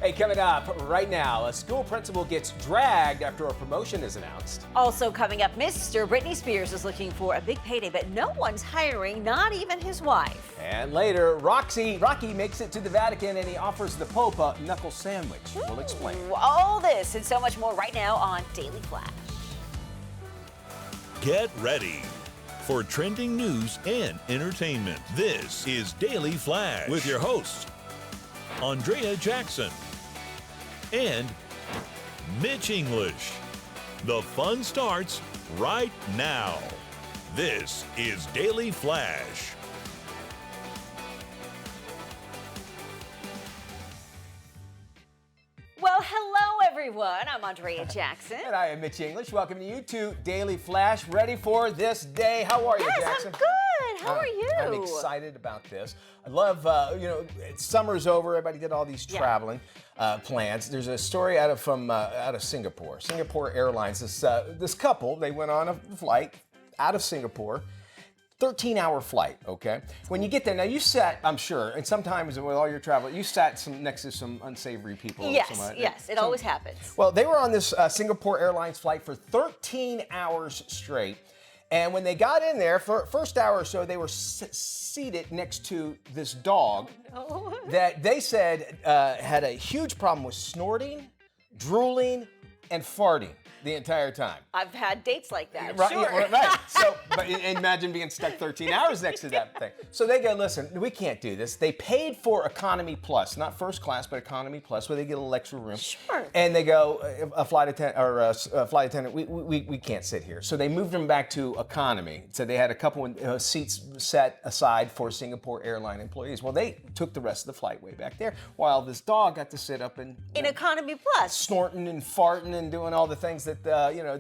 Hey, coming up right now, a school principal gets dragged after a promotion is announced. Also coming up, Mr. Britney Spears is looking for a big payday, but no one's hiring, not even his wife. And later, Rocky makes it to the Vatican and he offers the Pope a knuckle sandwich. We'll explain. All this and so much more right now on Daily Flash. Get ready for trending news and entertainment. This is Daily Flash with your hosts, Andrea Jackson and Mitch English. The fun starts right now. This is Daily Flash. Well, hello everyone. I'm Andrea Jackson. And I am Mitch English. Welcome you to Daily Flash. Ready for this day? How are you, Yes, Jackson? I'm good. How are you? I'm excited about this. I love, summer's over. Everybody did all these traveling plans. There's a story out of Singapore. Singapore Airlines. This couple, they went on a flight out of Singapore. 13-hour flight, okay? When you get there, now you sat, I'm sure, and sometimes with all your travel, you sat next to some unsavory people. Yes, it always happens. Well, they were on this Singapore Airlines flight for 13 hours straight. And when they got in there, for first hour or so, they were seated next to this dog that they said had a huge problem with snorting, drooling, and farting the entire time. I've had dates like that, Right, sure. yeah, right. So, but imagine being stuck 13 hours next to that thing. So they go, listen, we can't do this. They paid for Economy Plus, not first class, but Economy Plus, where they get a little extra room. Sure. And they go, a flight attendant, we can't sit here. So they moved them back to Economy. So they had a couple seats set aside for Singapore airline employees. Well, they took the rest of the flight way back there, while this dog got to sit up and In Economy Plus. snorting and farting and doing all the things that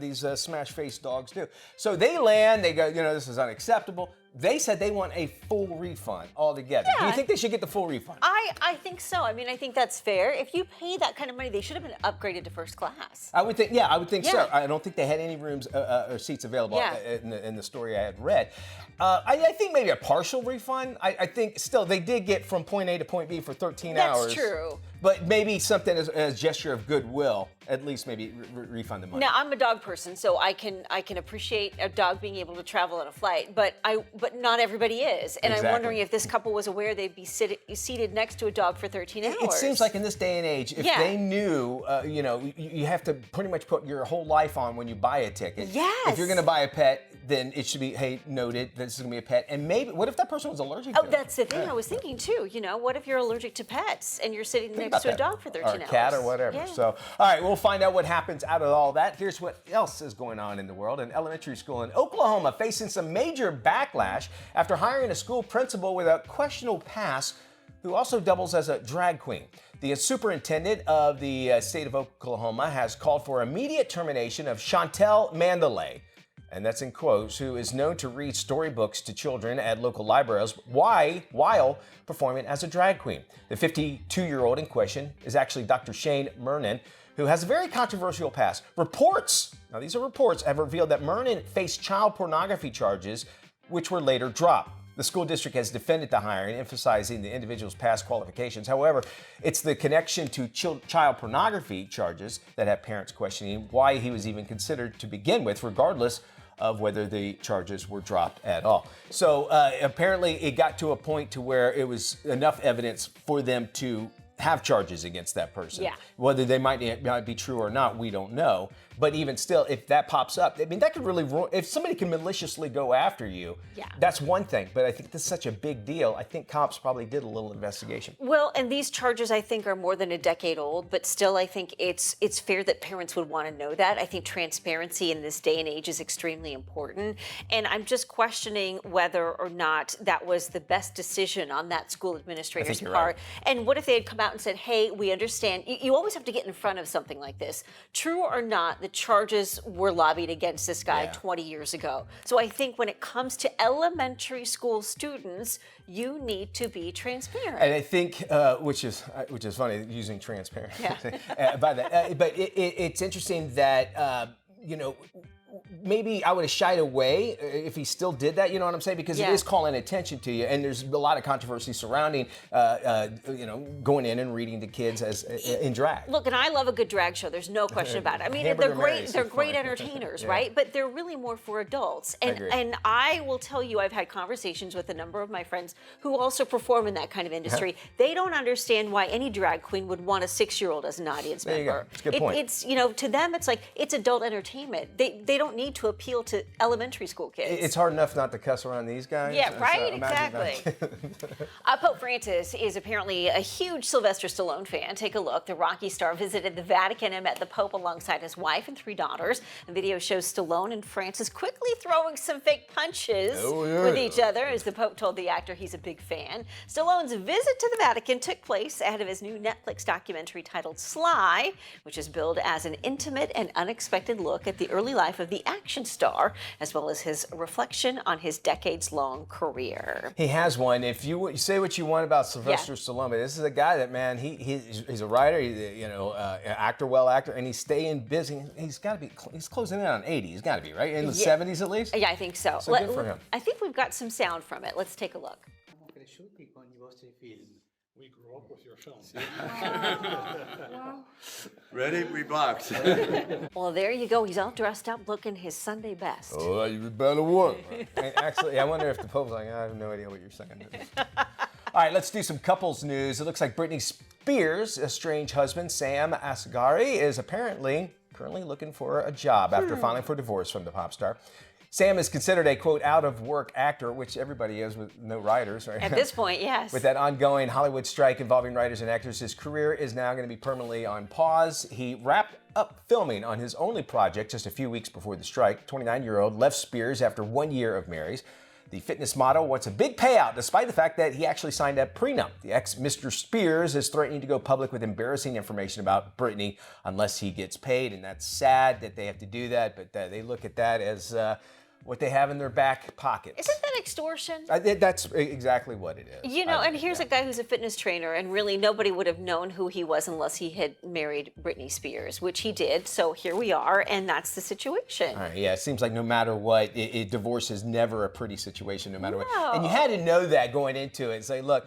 these smash-faced dogs do. So they land, they go, this is unacceptable. They said they want a full refund altogether. Do you Yeah. think they should get the full refund? I think so. I mean, I think that's fair. If you pay that kind of money, they should have been upgraded to first class. I would think so. Yeah. I don't think they had any rooms or seats available Yeah. in the story I had read. I think maybe a partial refund. I think still they did get from point A to point B for 13 hours. That's true. But maybe something as a gesture of goodwill, at least maybe refund the money. Now, I'm a dog person, so I can appreciate a dog being able to travel on a flight, but not everybody is. And Exactly. I'm wondering if this couple was aware they'd be seated next to a dog for 13 hours. It seems like in this day and age, if they knew, you have to pretty much put your whole life on when you buy a ticket. Yes. If you're going to buy a pet, then it should be, hey, noted, this is going to be a pet. And maybe, what if that person was allergic to it? That's the thing I was thinking too. What if you're allergic to pets and you're sitting next to a dog for 13 hours? Or a cat or whatever. Yeah. So, all right, we'll find out what happens out of all that. Here's what else is going on in the world. An elementary school in Oklahoma facing some major backlash after hiring a school principal with a questionable past who also doubles as a drag queen. The superintendent of the state of Oklahoma has called for immediate termination of Chantel Mandalay, and that's in quotes, who is known to read storybooks to children at local libraries while performing as a drag queen. The 52-year-old in question is actually Dr. Shane Mernon, who has a very controversial past. Now these are reports, have revealed that Mernon faced child pornography charges, which were later dropped. The school district has defended the hiring, emphasizing the individual's past qualifications. However, it's the connection to child pornography charges that have parents questioning why he was even considered to begin with, regardless of whether the charges were dropped at all. So apparently it got to a point to where it was enough evidence for them to have charges against that person. Yeah. Whether they might be true or not, we don't know. But even still, if that pops up, I mean, that could really, if somebody can maliciously go after you, that's one thing. But I think this is such a big deal. I think cops probably did a little investigation. Well, and these charges, I think, are more than a decade old, but still, I think it's fair that parents would want to know that. I think transparency in this day and age is extremely important. And I'm just questioning whether or not that was the best decision on that school administrator's part. Right. And what if they had come out and said, hey, we understand. You always have to get in front of something like this. True or not, the charges were lobbied against this guy 20 years ago. So I think when it comes to elementary school students, you need to be transparent. And I think, which is funny, using transparent Yeah. by that. But it's interesting that maybe I would have shied away if he still did that. You know what I'm saying? Because it is calling attention to you, and there's a lot of controversy surrounding, going in and reading to kids as in drag. Look, and I love a good drag show. There's no question about it. I mean, they're great. They're great entertainers, right? But they're really more for adults. And I will tell you, I've had conversations with a number of my friends who also perform in that kind of industry. They don't understand why any drag queen would want a 6-year-old as an audience member. There you go. That's a good point. It's to them, it's like it's adult entertainment. They don't need to appeal to elementary school kids. It's hard enough not to cuss around these guys. Yeah, right. So Exactly. Pope Francis is apparently a huge Sylvester Stallone fan. Take a look. The Rocky star visited the Vatican and met the Pope alongside his wife and 3 daughters. The video shows Stallone and Francis quickly throwing some fake punches with each other, as the Pope told the actor he's a big fan. Stallone's visit to the Vatican took place ahead of his new Netflix documentary titled Sly, which is billed as an intimate and unexpected look at the early life of the action star, as well as his reflection on his decades-long career. He has one. If you say what you want about Sylvester Stallone, but this is a guy that, man, he's a writer, he's actor, and he's staying busy. He's closing in on 80. He's got to be, right? In the 70s at least? Yeah, I think so. So good for him. I think we've got some sound from it. Let's take a look. Siamo cresciuti con i vostri film. We grew up with your films. Ready? We box. Well, there you go. He's all dressed up, looking his Sunday best. Oh, you better work. Actually, I wonder if the Pope's like, I have no idea what you're saying. All right, let's do some couples news. It looks like Britney Spears' estranged husband, Sam Asghari, is apparently currently looking for a job after filing for divorce from the pop star. Sam is considered a, quote, out-of-work actor, which everybody is with no writers, right? At this point, yes. With that ongoing Hollywood strike involving writers and actors, his career is now going to be permanently on pause. He wrapped up filming on his only project just a few weeks before the strike. 29-year-old left Spears after 1 year of marriage. The fitness model wants a big payout, despite the fact that he actually signed a prenup. The ex-Mr. Spears is threatening to go public with embarrassing information about Britney unless he gets paid, and that's sad that they have to do that, but they look at that as what they have in their back pockets. Isn't that extortion? That's exactly what it is. And here's a guy who's a fitness trainer, and really nobody would have known who he was unless he had married Britney Spears, which he did. So here we are, and that's the situation. All right, yeah, it seems like no matter what, divorce is never a pretty situation, no matter what. And you had to know that going into it and say, look,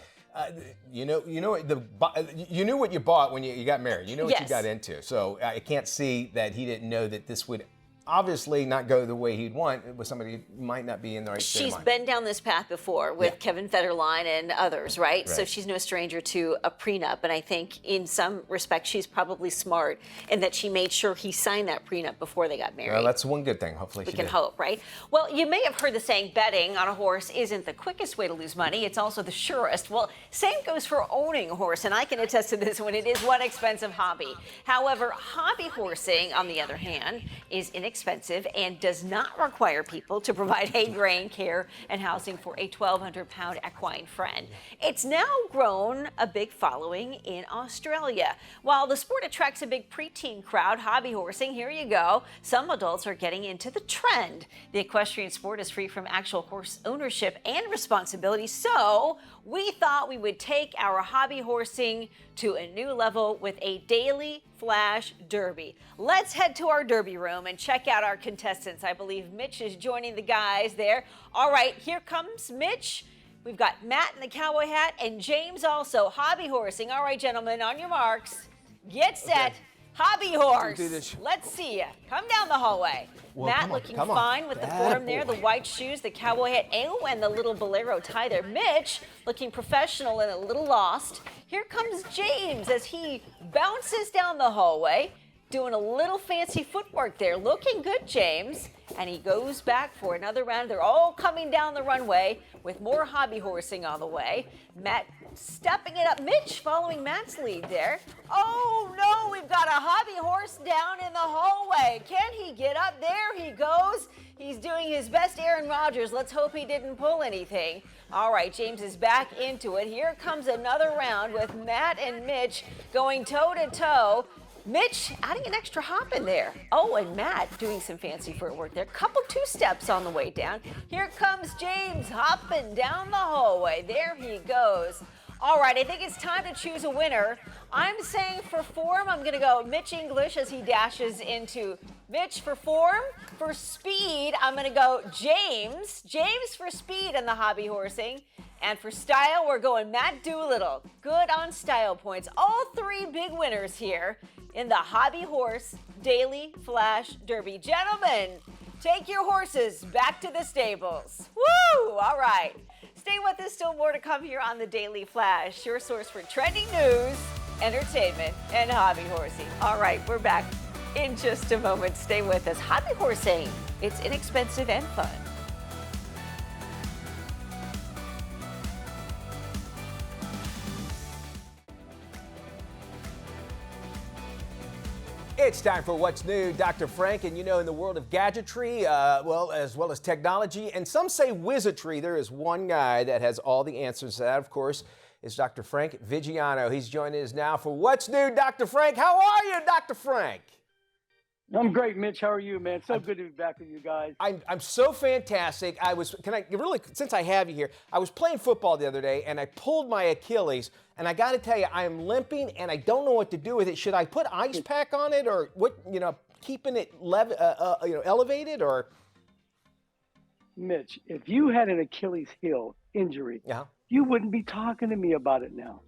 you knew what you bought when you got married. You know what you got into. So I can't see that he didn't know that this would obviously not go the way he'd want with somebody who might not be in the right state of mind. She's been down this path before with Kevin Federline and others, right? So she's no stranger to a prenup. And I think in some respects, she's probably smart in that she made sure he signed that prenup before they got married. Well, that's one good thing. Hopefully we can hope, right? Well, you may have heard the saying, betting on a horse isn't the quickest way to lose money. It's also the surest. Well, same goes for owning a horse. And I can attest to this when it is one expensive hobby. However, hobby horsing, on the other hand, is inexpensive and does not require people to provide hay, grain, care, and housing for a 1,200-pound equine friend. It's now grown a big following in Australia. While the sport attracts a big preteen crowd, hobby horsing, here you go, some adults are getting into the trend. The equestrian sport is free from actual horse ownership and responsibility, so we thought we would take our hobby horsing to a new level with a daily flash derby. Let's head to our derby room and check out our contestants. I believe Mitch is joining the guys there. All right, here comes Mitch. We've got Matt in the cowboy hat and James also. Hobby horsing. All right, gentlemen, on your marks. Get set. Okay. Hobby horse. Let's see you. Come down the hallway. Well, Matt looking fine with the form there, the white shoes, the cowboy hat, and the little bolero tie there. Mitch looking professional and a little lost. Here comes James as he bounces down the hallway, doing a little fancy footwork there. Looking good, James. And he goes back for another round. They're all coming down the runway with more hobby horsing on the way. Matt stepping it up. Mitch following Matt's lead there. Oh, no, we've got a hobby horse down in the hallway. Can he get up? There he goes. He's doing his best Aaron Rodgers. Let's hope he didn't pull anything. All right, James is back into it. Here comes another round with Matt and Mitch going toe-to-toe. Mitch adding an extra hop in there. Oh, and Matt doing some fancy footwork there. Couple 2 steps on the way down. Here comes James hopping down the hallway. There he goes. All right, I think it's time to choose a winner. I'm saying for form, I'm going to go Mitch English as he dashes into Mitch for form. For speed, I'm going to go James. James for speed in the hobby horsing. And for style, we're going Matt Doolittle. Good on style points. All three big winners here in the Hobby Horse Daily Flash Derby. Gentlemen, take your horses back to the stables. Woo! All right. Stay with us, still more to come here on the Daily Flash, your source for trending news, entertainment, and hobby horsing. All right, we're back in just a moment. Stay with us. Hobby horsing, it's inexpensive and fun. It's time for What's New, Dr. Frank. And you know, in the world of gadgetry, as well as technology, and some say wizardry, there is one guy that has all the answers to that, of course, is Dr. Frank Vigiano. He's joining us now for What's New, Dr. Frank. How are you, Dr. Frank? I'm great, Mitch. How are you, man? So good to be back with you guys. I'm so fantastic. Since I have you here, I was playing football the other day and I pulled my Achilles, and I got to tell you, I am limping and I don't know what to do with it. Should I put ice pack on it, or what? Keeping it elevated, or? Mitch, if you had an Achilles heel injury, you wouldn't be talking to me about it now.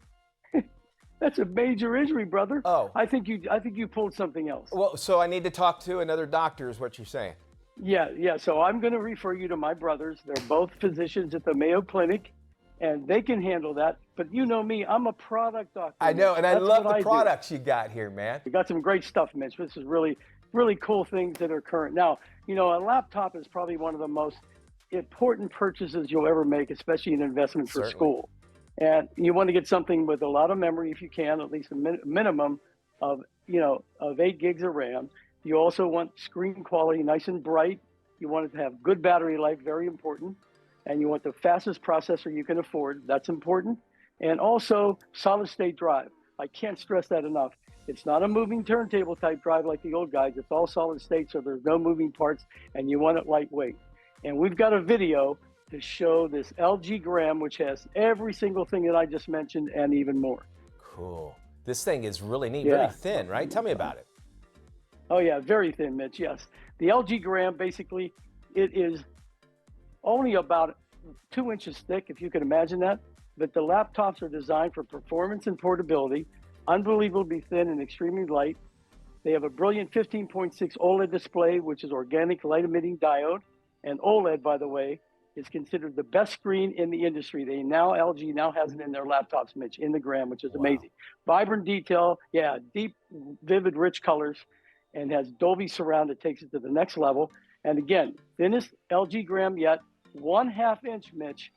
That's a major injury, brother. Oh. I think you pulled something else. Well, so I need to talk to another doctor, is what you're saying. Yeah. So I'm going to refer you to my brothers. They're both physicians at the Mayo Clinic, and they can handle that. But you know me, I'm a product doctor. I know, and That's I love what the products you got here, man. We got some great stuff, Mitch. This is really, really cool things that are current. Now, a laptop is probably one of the most important purchases you'll ever make, especially an investment for school. And you want to get something with a lot of memory if you can, at least a minimum of 8 gigs of RAM. You also want screen quality nice and bright. You want it to have good battery life, very important. And you want the fastest processor you can afford. That's important. And also solid state drive. I can't stress that enough. It's not a moving turntable type drive like the old guys. It's all solid state, so there's no moving parts, and you want it lightweight. And we've got a video to show this LG Gram, which has every single thing that I just mentioned and even more. Cool. This thing is really neat, very thin, right? Tell me about it. Oh yeah, very thin, Mitch, yes. The LG Gram, basically, it is only about 2 inches thick, if you can imagine that. But the laptops are designed for performance and portability, unbelievably thin and extremely light. They have a brilliant 15.6 OLED display, which is organic light-emitting diode. And OLED, by the way, is considered the best screen in the industry. LG now has it in their laptops, Mitch, in the Gram, which is amazing. Vibrant detail, deep, vivid, rich colors, and has Dolby Surround that takes it to the next level. And again, thinnest LG Gram yet, 1/2 inch, Mitch.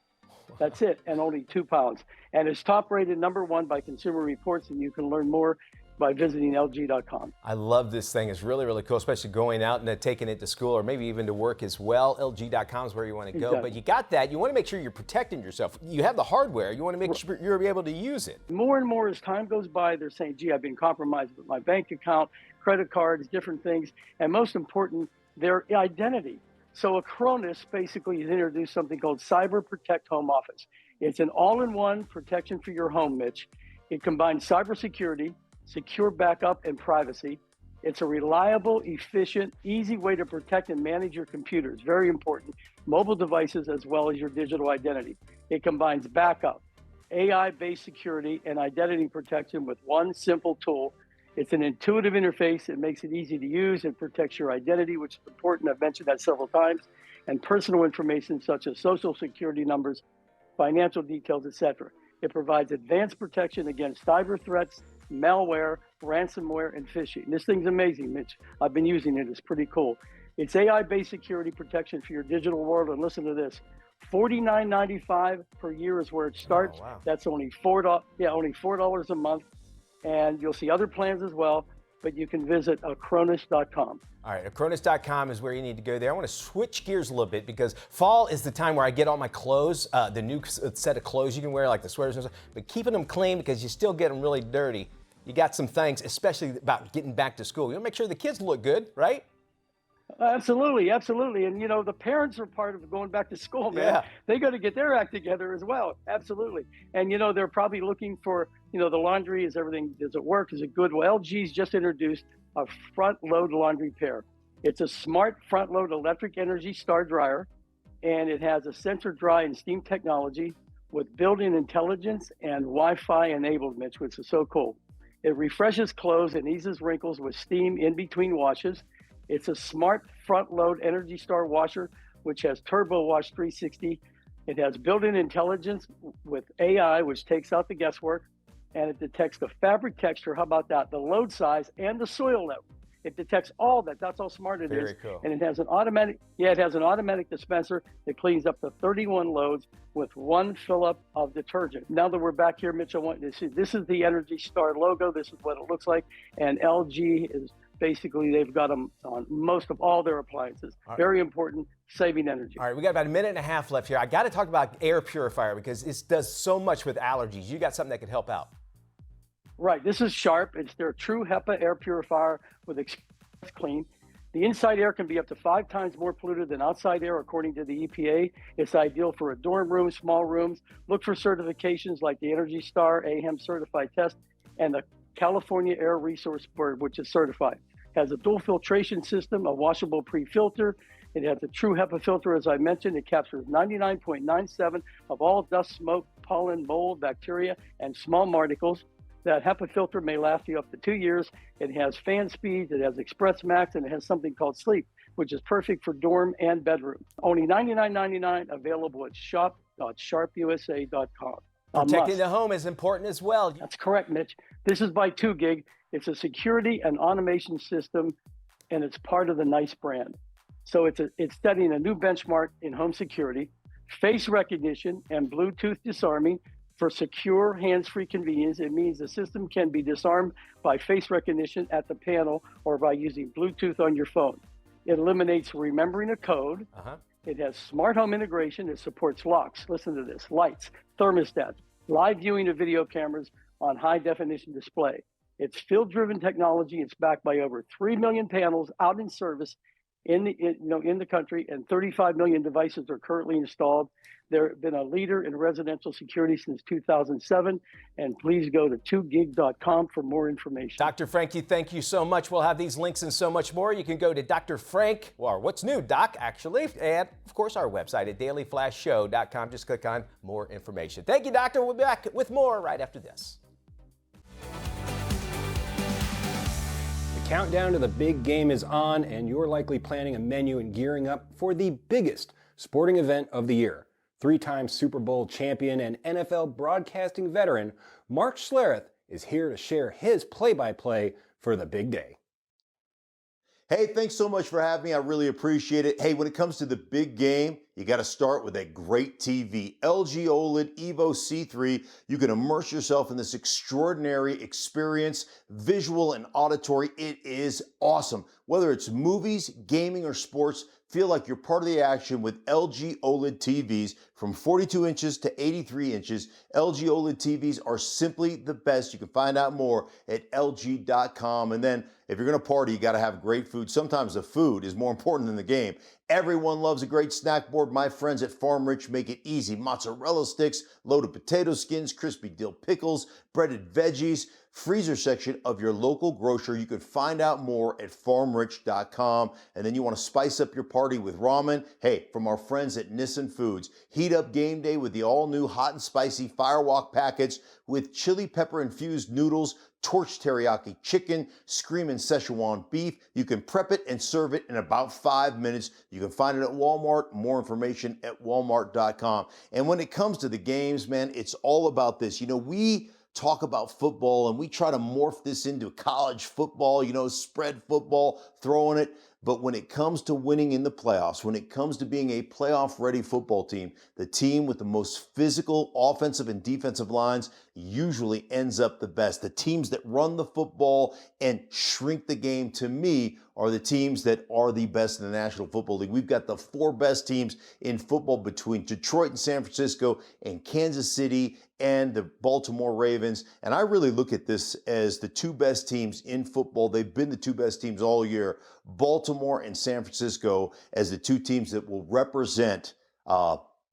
That's it, and only 2 pounds. And it's top rated #1 by Consumer Reports, and you can learn more by visiting LG.com. I love this thing. It's really, really cool, especially going out and taking it to school or maybe even to work as well. LG.com is where you want to go. Exactly. But you got that. You want to make sure you're protecting yourself. You have the hardware. You want to make sure you're able to use it. More and more as time goes by, they're saying, gee, I've been compromised with my bank account, credit cards, different things. And most important, their identity. So Acronis basically has introduced something called Cyber Protect Home Office. It's an all-in-one protection for your home, Mitch. It combines cybersecurity, secure backup, and privacy. It's a reliable, efficient, easy way to protect and manage your computers. Very important. Mobile devices as well as your digital identity. It combines backup, AI-based security, and identity protection with one simple tool. It's an intuitive interface. It makes it easy to use and protects your identity, which is important. I've mentioned that several times. And personal information such as social security numbers, financial details, etc. It provides advanced protection against cyber threats, malware, ransomware, and phishing. This thing's amazing, Mitch. I've been using it. It's pretty cool. It's AI-based security protection for your digital world. And listen to this. $49.95 per year is where it starts. Oh, wow. That's only $4 a month. And you'll see other plans as well, but you can visit Acronis.com. All right, Acronis.com is where you need to go there. I want to switch gears a little bit because fall is the time where I get all my clothes, the new set of clothes you can wear, like the sweaters and stuff, but keeping them clean because you still get them really dirty. You got some things, especially about getting back to school. You want to make sure the kids look good, right? Absolutely, absolutely. And, the parents are part of going back to school, man. Yeah. They got to get their act together as well. Absolutely. And, they're probably looking for, the laundry. Is everything, does it work? Is it good? Well, LG's just introduced a front load laundry pair. It's a smart front load electric energy star dryer, and it has a sensor dry and steam technology with built-in intelligence and Wi-Fi enabled, Mitch, which is so cool. It refreshes clothes and eases wrinkles with steam in between washes. It's a smart front load Energy Star washer, which has Turbo Wash 360. It has built-in intelligence with AI, which takes out the guesswork, and it detects the fabric texture. How about that? The load size and the soil level. It detects all that. That's how smart it is. Very cool. And it has an automatic dispenser that cleans up to 31 loads with one fill-up of detergent. Now that we're back here, Mitch, I want you to see, this is the Energy Star logo. This is what it looks like. And LG is basically, they've got them on most of all their appliances. Very important, saving energy. All right, we got about a minute and a half left here. I got to talk about air purifier because it does so much with allergies. You got something that could help out. Right, this is Sharp. It's their true HEPA air purifier with Express Clean. The inside air can be up to 5 times more polluted than outside air, according to the EPA. It's ideal for a dorm room, small rooms. Look for certifications like the Energy Star AHEM certified test and the California Air Resource Board, which is certified. It has a dual filtration system, a washable pre-filter. It has a true HEPA filter, as I mentioned. It captures 99.97 of all dust, smoke, pollen, mold, bacteria, and small particles. That HEPA filter may last you up to 2 years. It has fan speeds, it has Express Max, and it has something called Sleep, which is perfect for dorm and bedroom. Only $99.99, available at shop.sharpusa.com. Protecting the home is important as well. That's correct, Mitch. This is by 2GIG. It's a security and automation system, and it's part of the NICE brand. So it's setting a new benchmark in home security, face recognition, and Bluetooth disarming. For secure hands-free convenience, it means the system can be disarmed by face recognition at the panel or by using Bluetooth on your phone. It eliminates remembering a code. It has smart home integration. It supports locks. Listen to this: lights, thermostats, live viewing of video cameras on high-definition display. It's field-driven technology. It's backed by over 3 million panels out in service in the country, and 35 million devices are currently installed. They've been a leader in residential security since 2007, and please go to 2gig.com for more information. Dr. Frankie, thank you so much. We'll have these links and so much more. You can go to Dr. Frank, or What's New, Doc, actually, and of course our website at dailyflashshow.com. Just click on more information. Thank you, Doctor. We'll be back with more right after this. Countdown to the big game is on, and you're likely planning a menu and gearing up for the biggest sporting event of the year. 3-time Super Bowl champion and NFL broadcasting veteran Mark Schlereth is here to share his play-by-play for the big day. Hey, thanks so much for having me. I really appreciate it. Hey, when it comes to the big game, you got to start with a great TV. LG OLED Evo C3. You can immerse yourself in this extraordinary experience, visual and auditory. It is awesome. Whether it's movies, gaming, or sports, feel like you're part of the action with LG OLED TVs from 42 inches to 83 inches. LG OLED TVs are simply the best. You can find out more at LG.com. And then if you're going to party, you got to have great food. Sometimes the food is more important than the game. Everyone loves a great snack board. My friends at Farm Rich make it easy. Mozzarella sticks, loaded potato skins, crispy dill pickles, breaded veggies. Freezer section of your local grocer. You can find out more at farmrich.com. And then you want to spice up your party with ramen? Hey, from our friends at Nissan Foods. Heat up game day with the all-new hot and spicy Firewalk packets with chili pepper infused noodles, torched teriyaki chicken, screamin' Szechuan beef. You can prep it and serve it in about 5 minutes. You can find it at Walmart. More information at walmart.com. And when it comes to the games, man, it's all about this. We talk about football and we try to morph this into college football, spread football, throwing it. But when it comes to winning in the playoffs, when it comes to being a playoff-ready football team, the team with the most physical offensive and defensive lines usually ends up the best. The teams that run the football and shrink the game, to me, are the teams that are the best in the National Football League. We've got the 4 best teams in football between Detroit and San Francisco and Kansas City and the Baltimore Ravens. And I really look at this as the 2 best teams in football. They've been the 2 best teams all year. Baltimore Baltimore and San Francisco as the two teams that will represent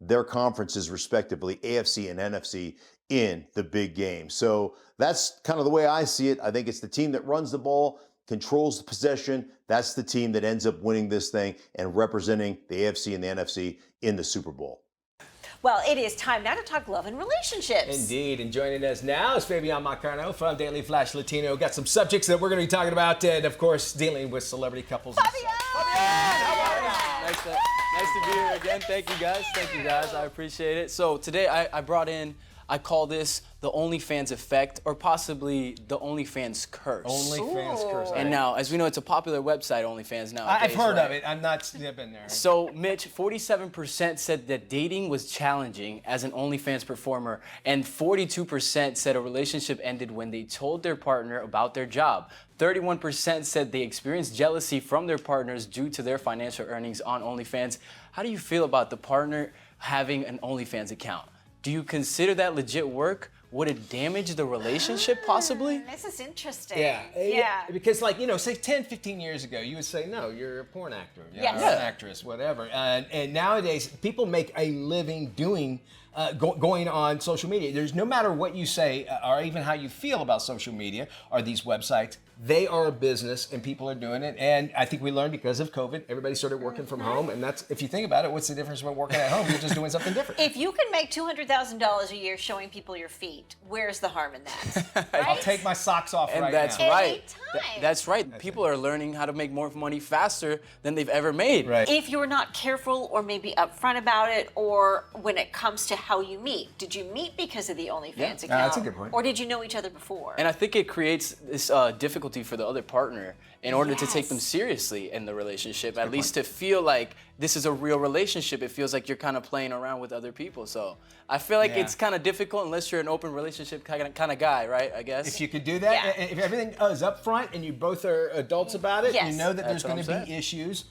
their conferences respectively, AFC and NFC, in the big game. So that's kind of the way I see it. I think it's the team that runs the ball, controls the possession. That's the team that ends up winning this thing and representing the AFC and the NFC in the Super Bowl. Well, it is time now to talk love and relationships. Indeed, and joining us now is Fabian Marcano from Daily Flash Latino. Got some subjects that we're going to be talking about, and of course, dealing with celebrity couples. Fabian! Nice to be here again. Thank you guys. I appreciate it. So today I brought in, I call this the OnlyFans effect, or possibly the OnlyFans curse. OnlyFans curse. And now, as we know, it's a popular website, OnlyFans now. I've heard of it. I've been there. So, Mitch, 47% said that dating was challenging as an OnlyFans performer, and 42% said a relationship ended when they told their partner about their job. 31% said they experienced jealousy from their partners due to their financial earnings on OnlyFans. How do you feel about the partner having an OnlyFans account? Do you consider that legit work? Would it damage the relationship possibly? This is interesting. Yeah. Because say 10, 15 years ago, you would say, no, you're a porn actor. Yes. You're an actress, whatever. And nowadays, people make a living doing going on social media. There's no matter what you say or even how you feel about social media or these websites, they are a business and people are doing it. And I think we learned because of COVID, everybody started working from home. And that's, if you think about it, what's the difference when working at home? You're just doing something different. If you can make $200,000 a year showing people your feet, where's the harm in that? Right? I'll take my socks off And right that's now. right. Anytime. That's right. People are learning how to make more money faster than they've ever made. Right. If you're not careful or maybe upfront about it, or when it comes to how you meet, did you meet because of the OnlyFans account? that's a good point. Or did you know each other before? And I think it creates this difficulty for the other partner in order to take them seriously in the relationship, at least to feel like this is a real relationship. It feels like you're kind of playing around with other people. So I feel like it's kind of difficult unless you're an open relationship kind of guy, right? I guess. If you could do that, if everything is up front and you both are adults about it, you know that That's there's what going to I'm be saying. issues.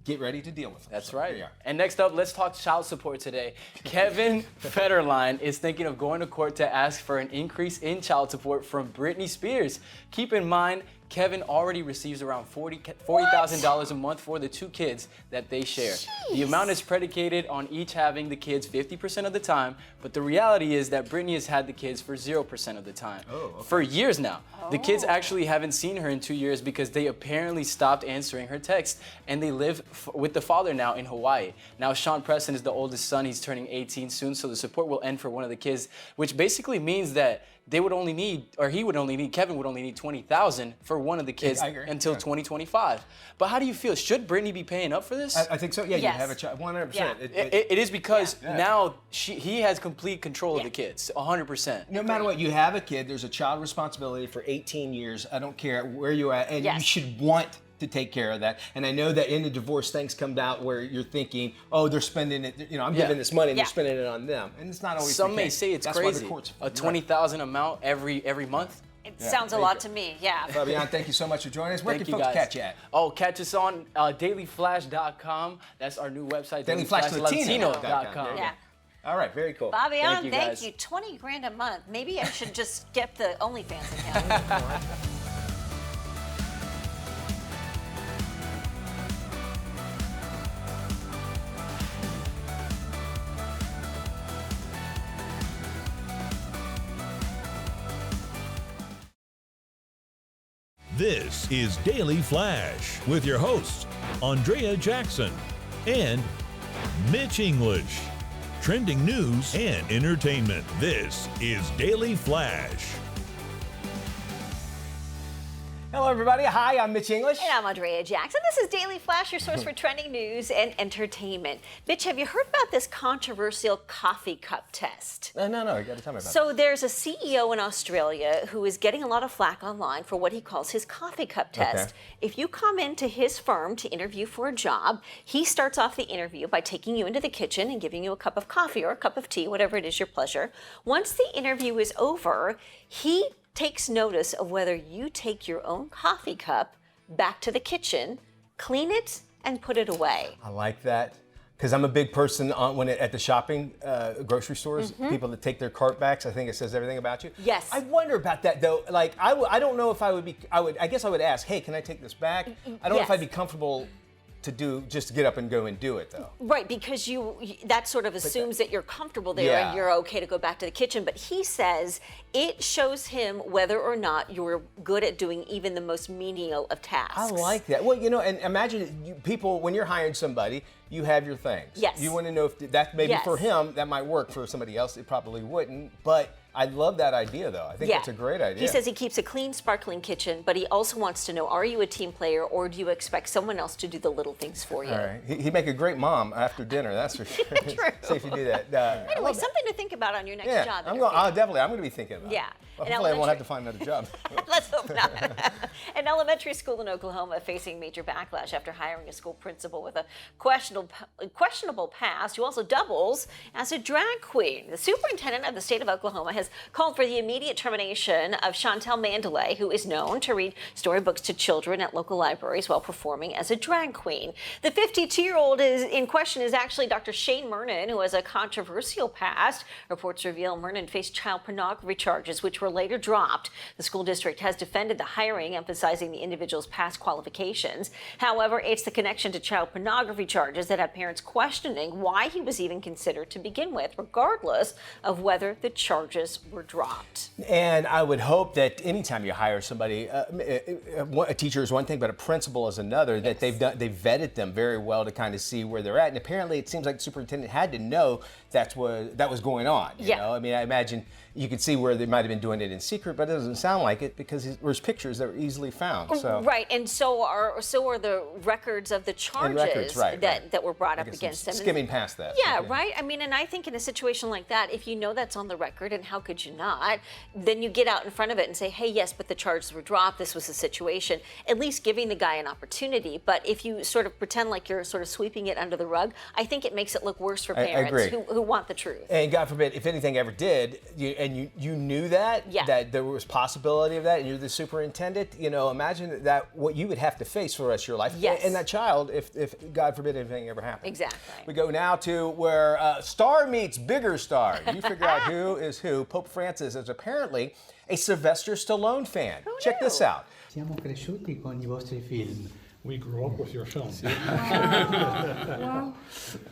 Get ready to deal with them. That's So, right. here you are. And next up, let's talk child support today. Kevin Federline is thinking of going to court to ask for an increase in child support from Britney Spears. Keep in mind, Kevin already receives around $40,000 a month for the two kids that they share. The amount is predicated on each having the kids 50% of the time, but the reality is that Britney has had the kids for 0% of the time. For years now. The kids actually haven't seen her in 2 years because they apparently stopped answering her text, and they live with the father now in Hawaii. Now, Sean Preston is the oldest son. He's turning 18 soon, so the support will end for one of the kids, which basically means that Kevin would only need $20,000 for one of the kids until 2025. But how do you feel? Should Britney be paying up for this? I think so. Yeah, you have a child. 100%. Yeah. It is because now he has complete control of the kids, 100%. No matter what, you have a kid, there's a child responsibility for 18 years. I don't care where you're at. And you should want to take care of that. And I know that in the divorce, things come out where you're thinking, oh, they're spending it, I'm giving this money and they're spending it on them. And it's not always Some the may case. say it's That's crazy. Why the courts, a $20,000 amount every month. It sounds a lot to me, Fabian, thank you so much for joining us. Where Thank can you folks guys. catch you at? Oh, catch us on dailyflash.com. That's our new website. dailyflashlatino.com. Yeah. All right, very cool. Fabian, Thank you. 20 grand a month. Maybe I should just get the OnlyFans account. This is Daily Flash with your hosts, Andrea Jackson and Mitch English. Trending news and entertainment. This is Daily Flash. Hello, everybody. Hi, I'm Mitch English. And I'm Andrea Jackson. This is Daily Flash, your source for trending news and entertainment. Mitch, have you heard about this controversial coffee cup test? No, you got to tell me about it. So there's a CEO in Australia who is getting a lot of flack online for what he calls his coffee cup test. If you come into his firm to interview for a job, he starts off the interview by taking you into the kitchen and giving you a cup of coffee or a cup of tea, whatever it is your pleasure. Once the interview is over, he takes notice of whether you take your own coffee cup back to the kitchen, clean it, and put it away. I like that. Because I'm a big person at the shopping grocery stores, people that take their cart backs. I think it says everything about you. Yes. I wonder about that though. Like I don't know if I guess I would ask, hey, can I take this back? I don't know if I'd be comfortable to get up and go and do it though. Right, because that sort of assumes that you're comfortable there Yeah. and you're okay to go back to the kitchen. But he says it shows him whether or not you're good at doing even the most menial of tasks. I like that. Well, and imagine people, when you're hiring somebody, you have your things. Yes. You want to know if that maybe Yes. for him, that might work. For somebody else, it probably wouldn't. But I love that idea, though. I think that's a great idea. He says he keeps a clean, sparkling kitchen, but he also wants to know, are you a team player or do you expect someone else to do the little things for you? All right. He'd make a great mom after dinner, that's for sure. True. See if you do that. Anyway, something to think about on your next Yeah, job. I'm going to be thinking about it. Yeah. Well, An hopefully I won't have elementary- to find another job. Let's hope not. An elementary school in Oklahoma facing major backlash after hiring a school principal with a questionable past who also doubles as a drag queen. The superintendent of the state of Oklahoma has called for the immediate termination of Chantel Mandalay, who is known to read storybooks to children at local libraries while performing as a drag queen. The 52-year-old in question is actually Dr. Shane Mernon, who has a controversial past. Reports reveal Mernon faced child pornography charges, which were later dropped. The school district has defended the hiring, emphasizing the individual's past qualifications. However, it's the connection to child pornography charges that have parents questioning why he was even considered to begin with, regardless of whether the charges were dropped. And I would hope that anytime you hire somebody, a teacher is one thing, but a principal is another, that they've vetted them very well to kind of see where they're at. And apparently it seems like the superintendent had to know that was going on. You know? I mean, I imagine you could see where they might have been doing it in secret, but it doesn't sound like it because there's pictures that were easily found. So. Right, and so are the records of the charges that were brought up against them. Skimming past that. Yeah, right. I mean, and I think in a situation like that, if you know that's on the record, and how could you not, then you get out in front of it and say, hey, yes, but the charges were dropped. This was the situation. At least giving the guy an opportunity. But if you sort of pretend like you're sort of sweeping it under the rug, I think it makes it look worse for parents who want the truth. And God forbid, if anything ever did, you knew that there was possibility of that, and you're the superintendent, imagine that what you would have to face for the rest of your life. Yes. And that child, if God forbid anything ever happened. Exactly. We go now to where star meets bigger star. You figure out who is who. Pope Francis is apparently a Sylvester Stallone fan. Check this out. Siamo cresciuti con I vostri film. We grew up with your films.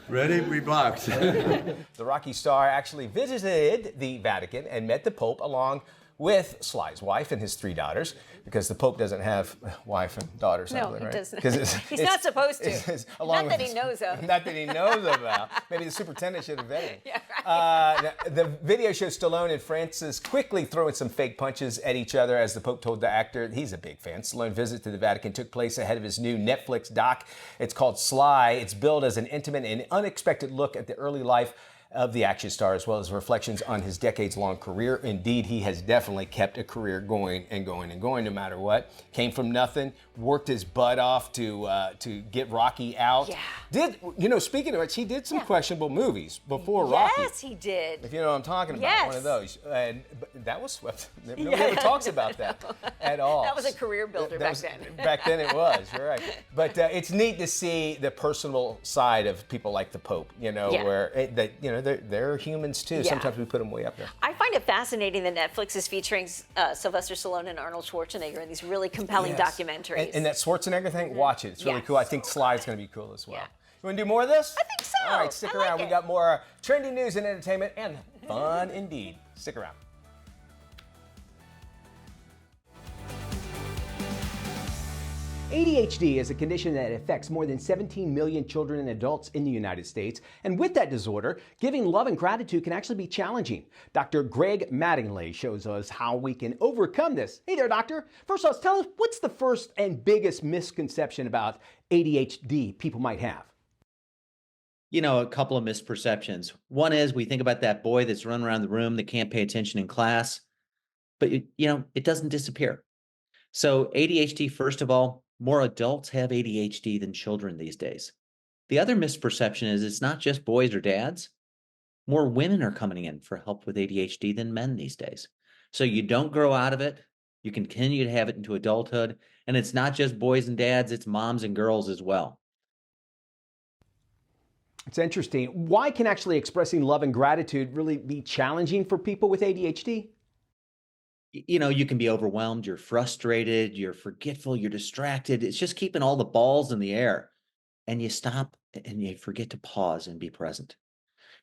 Ready? Rebox. The Rocky star actually visited the Vatican and met the Pope along with Sly's wife and his 3 daughters, because the Pope doesn't have a wife and daughters. No, right? he doesn't. He's not supposed to. Not that he knows of. Not that he knows about. Maybe the superintendent should have vetted him. Yeah, right. The video shows Stallone and Francis quickly throwing some fake punches at each other as the Pope told the actor he's a big fan. Stallone's visit to the Vatican took place ahead of his new Netflix doc. It's called Sly. It's billed as an intimate and unexpected look at the early life of the action star, as well as reflections on his decades-long career. Indeed, he has definitely kept a career going and going and going no matter what. Came from nothing, worked his butt off to get Rocky out. Yeah. Speaking of which, he did some questionable movies before Rocky. Yes, he did. If you know what I'm talking about, Yes. one of those. But that was swept. Nobody ever talks about that at all. That was a career builder back then. Back then it was, you're right. But it's neat to see the personal side of people like the Pope, where they're humans too. Yeah. Sometimes we put them way up there. I find it fascinating that Netflix is featuring Sylvester Stallone and Arnold Schwarzenegger in these really compelling documentaries. And that Schwarzenegger thing, watch it. It's really cool. I think Sly's going to be cool as well. Yeah. You want to do more of this? I think so. All right, stick I around. like We it. got more trending news and entertainment and fun indeed. Stick around. ADHD is a condition that affects more than 17 million children and adults in the United States. And with that disorder, giving love and gratitude can actually be challenging. Dr. Greg Mattingly shows us how we can overcome this. Hey there, doctor. First off, tell us, what's the first and biggest misconception about ADHD people might have? A couple of misperceptions. One is we think about that boy that's running around the room that can't pay attention in class, but it doesn't disappear. So ADHD, first of all, more adults have ADHD than children these days. The other misperception is it's not just boys or dads. More women are coming in for help with ADHD than men these days. So you don't grow out of it. You continue to have it into adulthood. And it's not just boys and dads, it's moms and girls as well. It's interesting. Why can actually expressing love and gratitude really be challenging for people with ADHD? You know, you can be overwhelmed, you're frustrated, you're forgetful, you're distracted. It's just keeping all the balls in the air. And you stop and you forget to pause and be present.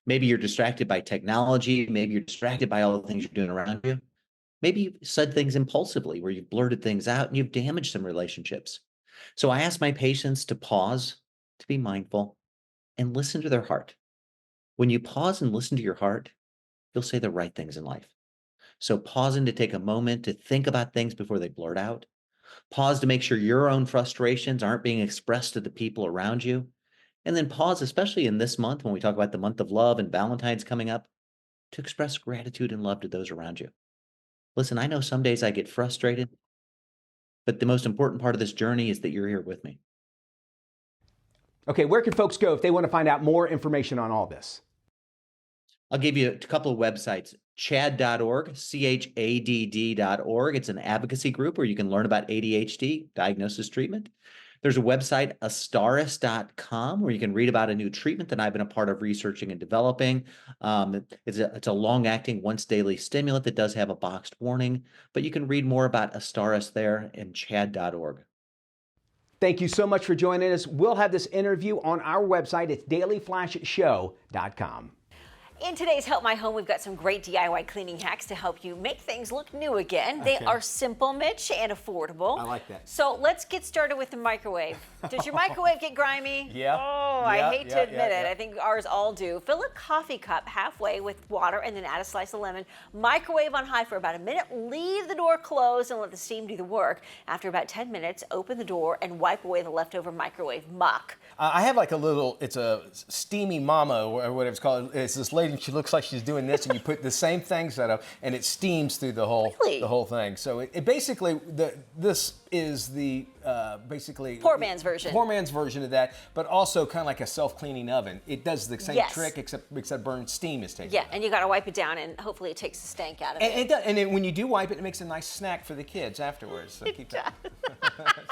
Maybe you're distracted by technology. Maybe you're distracted by all the things you're doing around you. Maybe you've said things impulsively where you've blurted things out and you've damaged some relationships. So I ask my patients to pause, to be mindful, and listen to their heart. When you pause and listen to your heart, you'll say the right things in life. So pausing to take a moment to think about things before they blurt out. Pause to make sure your own frustrations aren't being expressed to the people around you. And then pause, especially in this month when we talk about the month of love and Valentine's coming up, to express gratitude and love to those around you. Listen, I know some days I get frustrated, but the most important part of this journey is that you're here with me. Okay, where can folks go if they want to find out more information on all this? I'll give you a couple of websites. CHADD.org, CHADD.org. It's an advocacy group where you can learn about ADHD, diagnosis, treatment. There's a website, astaris.com, where you can read about a new treatment that I've been a part of researching and developing. It's a long-acting, once-daily stimulant that does have a boxed warning, but you can read more about Astaris there in CHADD.org. Thank you so much for joining us. We'll have this interview on our website. It's dailyflashshow.com. In today's Help My Home, we've got some great DIY cleaning hacks to help you make things look new again. They are simple, Mitch, and affordable. I like that. So let's get started with the microwave. Does your microwave get grimy? Yeah. Oh, I hate to admit it. I think ours all do. Fill a coffee cup halfway with water and then add a slice of lemon. Microwave on high for about a minute. Leave the door closed and let the steam do the work. After about 10 minutes, open the door and wipe away the leftover microwave muck. I have like it's a steamy mama or whatever it's called. It's this lady, she looks like she's doing this, and you put the same thing set up, and it steams through the whole thing. So it basically, this is the basically poor man's version. Poor man's version of that, but also kind of like a self-cleaning oven. It does the same trick, except burnt steam is taken. Yeah, and you got to wipe it down, and hopefully it takes the stank out of it. It does, and when you do wipe it, it makes a nice snack for the kids afterwards. So keep that.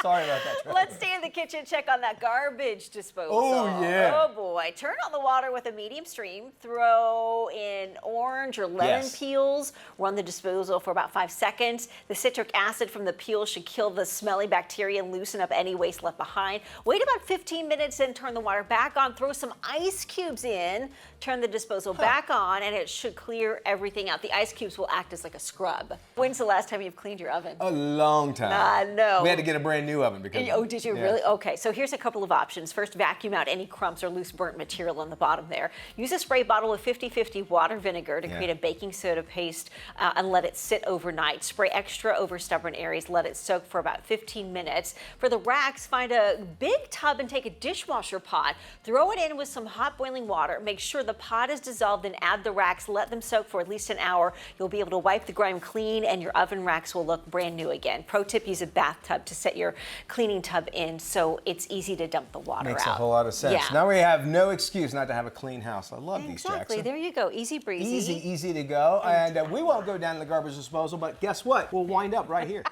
Sorry about that. Let's stay in the kitchen, check on that garbage disposal. Oh, yeah. Oh, boy. Turn on the water with a medium stream. Throw in orange or lemon peels. Run the disposal for about 5 seconds. The citric acid from the peel should kill the smelly bacteria and loosen up any waste left behind. Wait about 15 minutes and turn the water back on. Throw some ice cubes in. Turn the disposal back on, and it should clear everything out. The ice cubes will act as like a scrub. When's the last time you've cleaned your oven? A long time. I know. We had to get a brand new oven because. Oh, did you really? Okay, so here's a couple of options. First, vacuum out any crumbs or loose burnt material on the bottom there. Use a spray bottle of 50-50 water vinegar to create a baking soda paste and let it sit overnight. Spray extra over stubborn areas. Let it soak for about 15 minutes. For the racks, find a big tub and take a dishwasher pot. Throw it in with some hot boiling water. Make sure the pot is dissolved and add the racks. Let them soak for at least an hour. You'll be able to wipe the grime clean and your oven racks will look brand new again. Pro tip, use a bathtub to set your cleaning tub in so it's easy to dump the water out. Makes a whole lot of sense. Now we have no excuse not to have a clean house. I love these, Jackson. Exactly. There you go. Easy breezy. Easy to go. And we won't go down to the garbage disposal, but guess what? We'll wind up right here.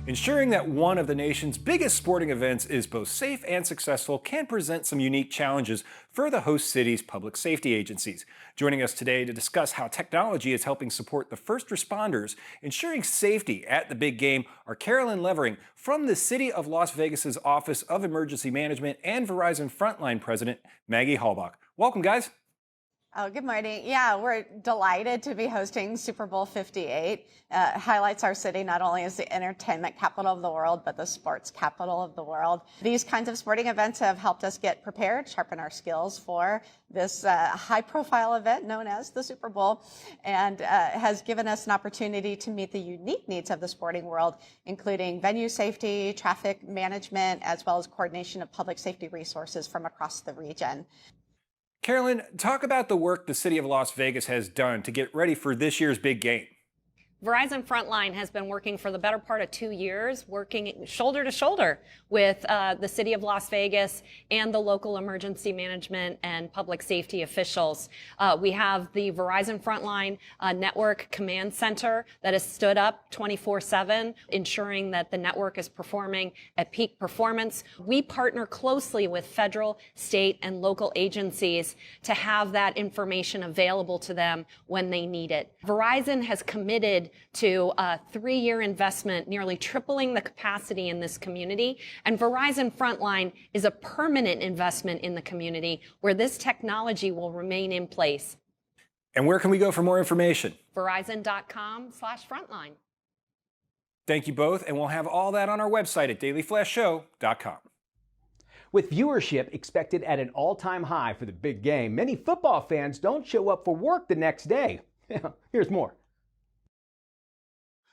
Ensuring that one of the nation's biggest sporting events is both safe and successful can present some unique challenges for the host city's public safety agencies. Joining us today to discuss how technology is helping support the first responders ensuring safety at the big game are Carolyn Levering from the City of Las Vegas's Office of Emergency Management and Verizon Frontline President Maggie Halbach. Welcome, guys. Oh, good morning. Yeah, we're delighted to be hosting Super Bowl 58. Highlights our city not only as the entertainment capital of the world, but the sports capital of the world. These kinds of sporting events have helped us get prepared, sharpen our skills for this high-profile event known as the Super Bowl, and has given us an opportunity to meet the unique needs of the sporting world, including venue safety, traffic management, as well as coordination of public safety resources from across the region. Carolyn, talk about the work the City of Las Vegas has done to get ready for this year's big game. Verizon Frontline has been working for the better part of 2 years, working shoulder to shoulder with the city of Las Vegas and the local emergency management and public safety officials. We have the Verizon Frontline Network Command Center that is stood up 24/7, ensuring that the network is performing at peak performance. We partner closely with federal, state, and local agencies to have that information available to them when they need it. Verizon has committed to a 3-year investment, nearly tripling the capacity in this community. And Verizon Frontline is a permanent investment in the community where this technology will remain in place. And where can we go for more information? Verizon.com/frontline. Thank you both, and we'll have all that on our website at dailyflashshow.com. With viewership expected at an all-time high for the big game, many football fans don't show up for work the next day. Here's more.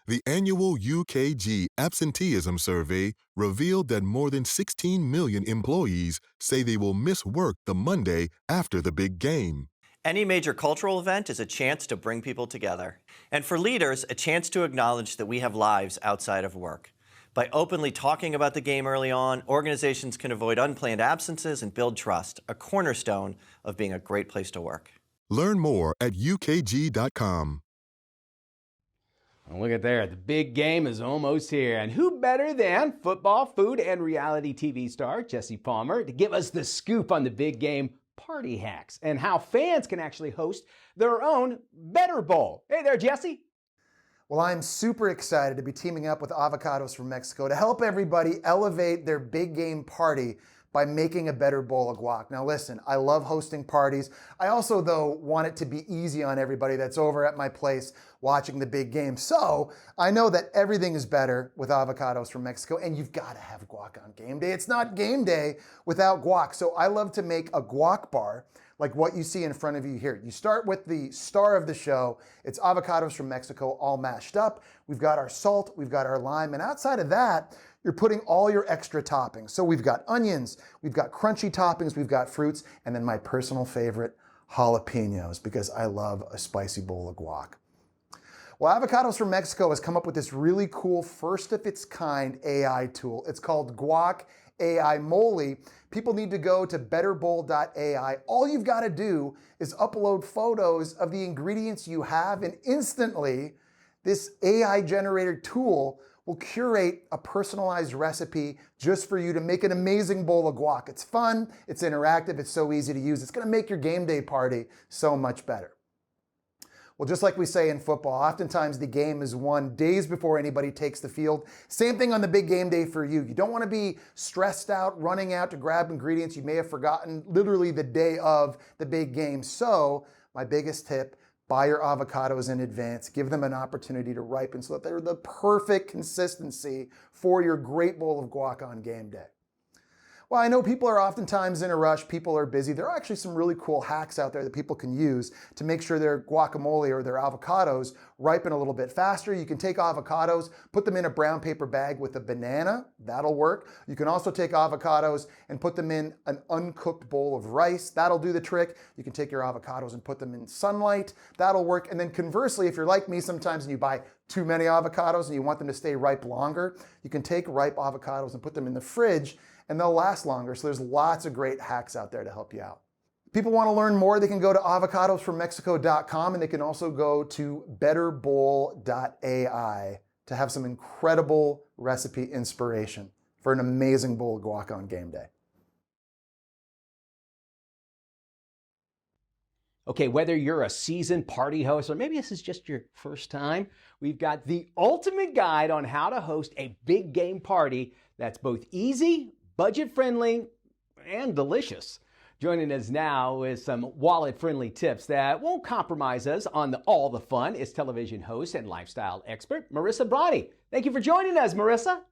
The annual UKG absenteeism survey revealed that more than 16 million employees say they will miss work the Monday after the big game. Any major cultural event is a chance to bring people together. And for leaders, a chance to acknowledge that we have lives outside of work. By openly talking about the game early on, organizations can avoid unplanned absences and build trust, a cornerstone of being a great place to work. Learn more at ukg.com. Look at there, the big game is almost here. And who better than football, food, and reality TV star Jesse Palmer to give us the scoop on the big game party hacks and how fans can actually host their own Better Bowl. Hey there, Jesse. Well, I'm super excited to be teaming up with Avocados from Mexico to help everybody elevate their big game party by making a better bowl of guac. Now listen, I love hosting parties. I also, though, want it to be easy on everybody that's over at my place watching the big game. So I know that everything is better with Avocados from Mexico, and you've got to have guac on game day. It's not game day without guac. So I love to make a guac bar like what you see in front of you here. You start with the star of the show. It's Avocados from Mexico, all mashed up. We've got our salt, we've got our lime, and outside of that, you're putting all your extra toppings. So we've got onions, we've got crunchy toppings, we've got fruits, and then my personal favorite, jalapenos, because I love a spicy bowl of guac. Well, Avocados from Mexico has come up with this really cool, first of its kind AI tool. It's called Guac AI Mole. People need to go to betterbowl.ai. All you've got to do is upload photos of the ingredients you have, and instantly, this AI generated tool will curate a personalized recipe just for you to make an amazing bowl of guac. It's fun, it's interactive, it's so easy to use. It's gonna make your game day party so much better. Well, just like we say in football, oftentimes the game is won days before anybody takes the field. Same thing on the big game day for you. You don't want to be stressed out, running out to grab ingredients you may have forgotten literally the day of the big game. So my biggest tip, buy your avocados in advance, give them an opportunity to ripen so that they're the perfect consistency for your great bowl of guac on game day. Well, I know people are oftentimes in a rush, people are busy. There are actually some really cool hacks out there that people can use to make sure their guacamole or their avocados ripen a little bit faster. You can take avocados, put them in a brown paper bag with a banana, that'll work. You can also take avocados and put them in an uncooked bowl of rice, that'll do the trick. You can take your avocados and put them in sunlight, that'll work. And then conversely, if you're like me sometimes and you buy too many avocados and you want them to stay ripe longer, you can take ripe avocados and put them in the fridge and they'll last longer. So there's lots of great hacks out there to help you out. If people want to learn more, they can go to avocadosfrommexico.com and they can also go to betterbowl.ai to have some incredible recipe inspiration for an amazing bowl of guac on game day. Okay, whether you're a seasoned party host or maybe this is just your first time, we've got the ultimate guide on how to host a big game party that's both easy, budget-friendly, and delicious. Joining us now with some wallet-friendly tips that won't compromise us on all the fun is television host and lifestyle expert, Marissa Brani. Thank you for joining us, Marissa.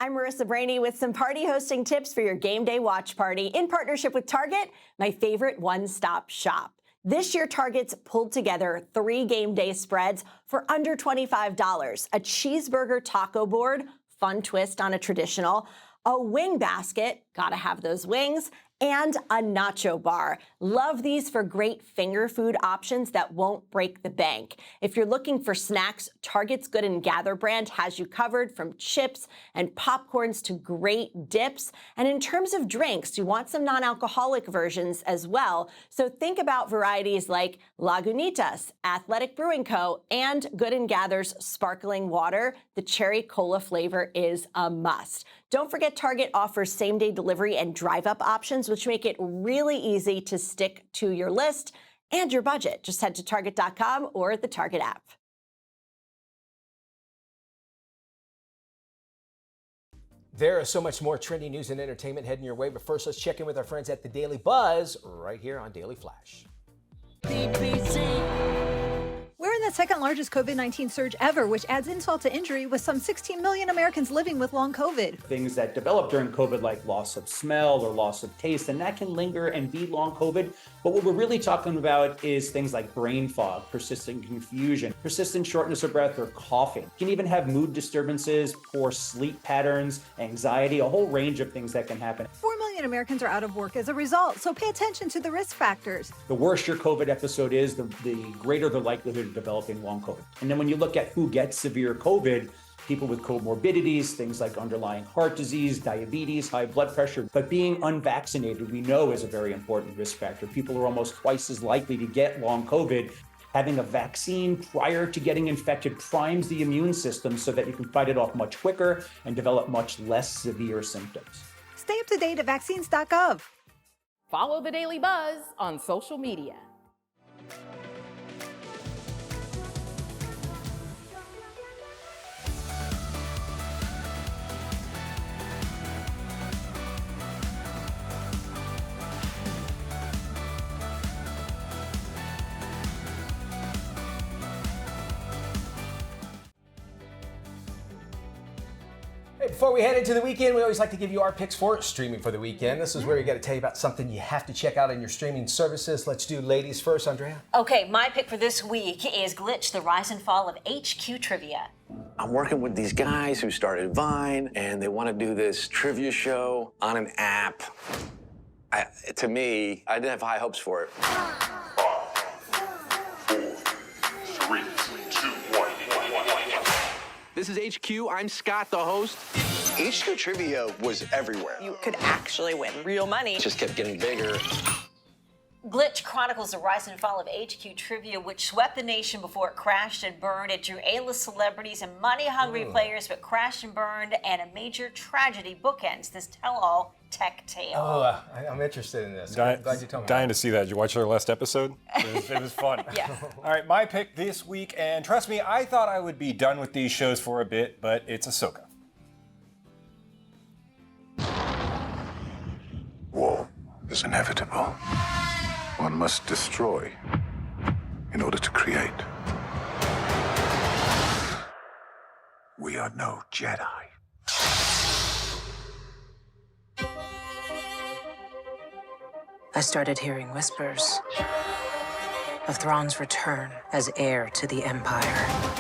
I'm Marissa Brani with some party hosting tips for your game day watch party in partnership with Target, my favorite one-stop shop. This year, Target's pulled together 3 game day spreads for under $25. A cheeseburger taco board, fun twist on a traditional, a wing basket, gotta have those wings, and a nacho bar. Love these for great finger food options that won't break the bank. If you're looking for snacks, Target's Good and Gather brand has you covered, from chips and popcorns to great dips. And in terms of drinks, you want some non-alcoholic versions as well. So think about varieties like Lagunitas, Athletic Brewing Co., and Good and Gather's sparkling water. The cherry cola flavor is a must. Don't forget, Target offers same-day delivery and drive-up options, which make it really easy to stick to your list and your budget. Just head to Target.com or the Target app. There is so much more trending news and entertainment heading your way, but first let's check in with our friends at the Daily Buzz right here on Daily Flash. We're in the second largest COVID-19 surge ever, which adds insult to injury, with some 16 million Americans living with long COVID. Things that develop during COVID, like loss of smell or loss of taste, and that can linger and be long COVID. But what we're really talking about is things like brain fog, persistent confusion, persistent shortness of breath, or coughing. You can even have mood disturbances, poor sleep patterns, anxiety, a whole range of things that can happen. 4 million Americans are out of work as a result, so pay attention to the risk factors. The worse your COVID episode is, the greater the likelihood of developing long COVID. And then when you look at who gets severe COVID, people with comorbidities, things like underlying heart disease, diabetes, high blood pressure. But being unvaccinated, we know, is a very important risk factor. People are almost twice as likely to get long COVID. Having a vaccine prior to getting infected primes the immune system so that you can fight it off much quicker and develop much less severe symptoms. Stay up to date at vaccines.gov. Follow the Daily Buzz on social media. Before we head into the weekend, we always like to give you our picks for streaming for the weekend. This is where we got to tell you about something you have to check out in your streaming services. Let's do ladies first, Andrea. Okay, my pick for this week is Glitch, the Rise and Fall of HQ Trivia. I'm working with these guys who started Vine, and they want to do this trivia show on an app. To me, I didn't have high hopes for it. 3, 2, 1. This is HQ. I'm Scott, the host. HQ Trivia was everywhere. You could actually win real money. It just kept getting bigger. Glitch chronicles the rise and fall of HQ Trivia, which swept the nation before it crashed and burned. It drew A-list celebrities and money-hungry players, but crashed and burned, and a major tragedy bookends this tell-all tech tale. Oh, I'm interested in this. Glad you told me. Dying to see that. Did you watch our last episode? It was fun. Yeah. All right, my pick this week, and trust me, I thought I would be done with these shows for a bit, but it's Ahsoka. War is inevitable. One must destroy in order to create. We are no Jedi. I started hearing whispers of Thrawn's return as heir to the Empire.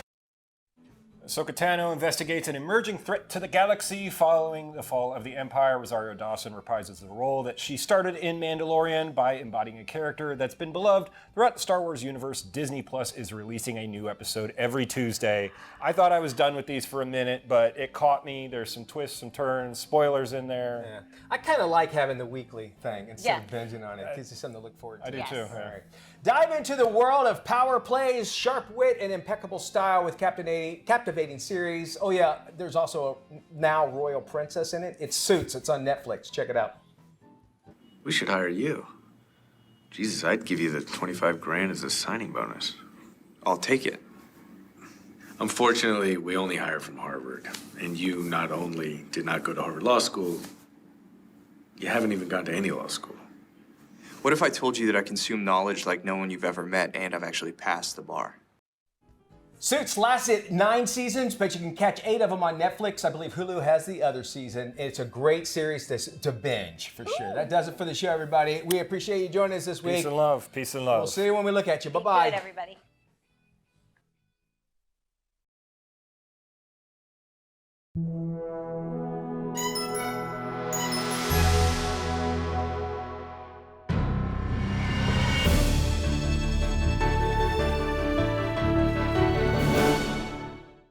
Ahsoka Tano investigates an emerging threat to the galaxy following the fall of the Empire. Rosario Dawson reprises the role that she started in Mandalorian by embodying a character that's been beloved throughout the Star Wars universe. Disney Plus is releasing a new episode every Tuesday. I thought I was done with these for a minute, but it caught me. There's some twists, some turns, spoilers in there. Yeah. I kind of like having the weekly thing instead of binging on it. It gives you something to look forward to. I do too. All right. Dive into the world of power plays, sharp wit, and impeccable style with captivating series. Oh yeah, there's also a now royal princess in it. It's Suits. It's on Netflix. Check it out. We should hire you. Jesus, I'd give you the 25 grand as a signing bonus. I'll take it. Unfortunately, we only hire from Harvard. And you not only did not go to Harvard Law School, you haven't even gone to any law school. What if I told you that I consume knowledge like no one you've ever met and I've actually passed the bar? Suits lasted 9 seasons, but you can catch 8 of them on Netflix. I believe Hulu has the other season. It's a great series to binge, for sure. That does it for the show, everybody. We appreciate you joining us this week. Peace and love. Peace and love. We'll see you when we look at you. Bye-bye. Good, everybody.